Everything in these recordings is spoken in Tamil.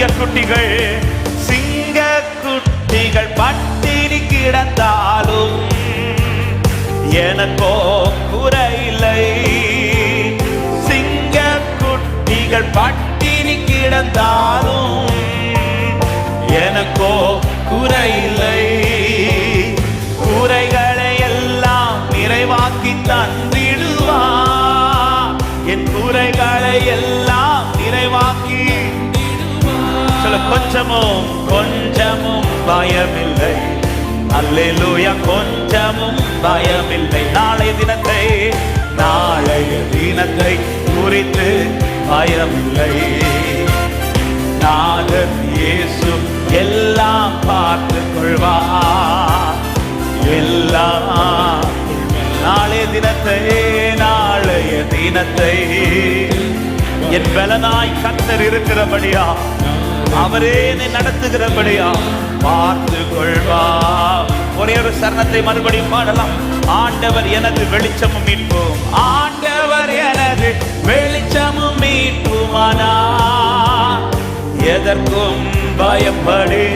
சிங்கக்குட்டிகள் சிங்கக்குட்டிகள் பட்டினி கிடந்தாலும் எனக்கோ குறையில்லை. சிங்கக்குட்டிகள் பட்டினி கிடந்தாலும் எனக்கோ குறையில்லை. குறைகளை எல்லாம் நிறைவாக்கி தந்திடுவார். என் குறைகளை எல்லாம் நிறைவாக்கி சொல்ல கொஞ்சமும் கொஞ்சமும் பயமில்லை. அல்லேலூயா, கொஞ்சமும் பயமில்லை. நாளைய தினத்தை குறித்து பயமில்லை. நாதன் இயேசு எல்லாம் பார்த்து கொள்வார். எல்லாம் நாளைய தினத்தை என் பலனாய் கர்த்தர் இருக்கிறபடியா, அவரே என்னை நடத்துகிறபடியா பார்த்து கொள்வார். ஒரே ஒரு சரணத்தை மறுபடியும் பாடலாம். ஆண்டவர் எனது வெளிச்சமும் மீட்பும், ஆண்டவர் எனது வெளிச்சமும் மீட்புமானா எதற்கும் பயப்படே.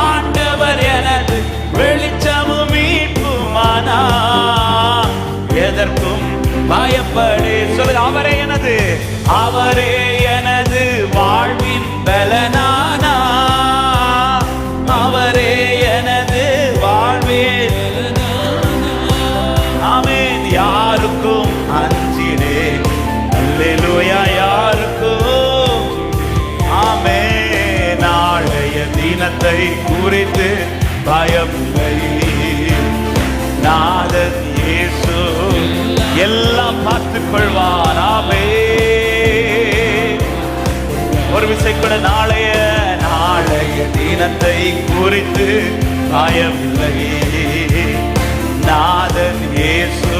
ஆண்டவர் எனது வெளிச்சமும் மீட்புமானா எதற்கும் பயப்படே. சொல்லுங்க, அவரே எனது வாழ்வின் பலனானா. அவரே எனது வாழ்வின் ஆமென். யாருக்கும் அஞ்சினே. அல்லேலூயா, யாருக்கும் ஆமென். நாளைய தினத்தை குறித்து பயமில்லை. நாதன் இயேசு எல்லாம் பார்த்துக் கொள்வார். ஆமென். ஒரு விசை கூட நாளைய தினத்தை குறித்து பயமில்லை. நாதன் இயேசு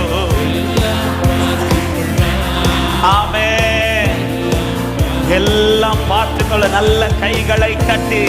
ஆமென். எல்லாம் பார்த்துக்கொள்ள நல்ல கைகளை கட்டி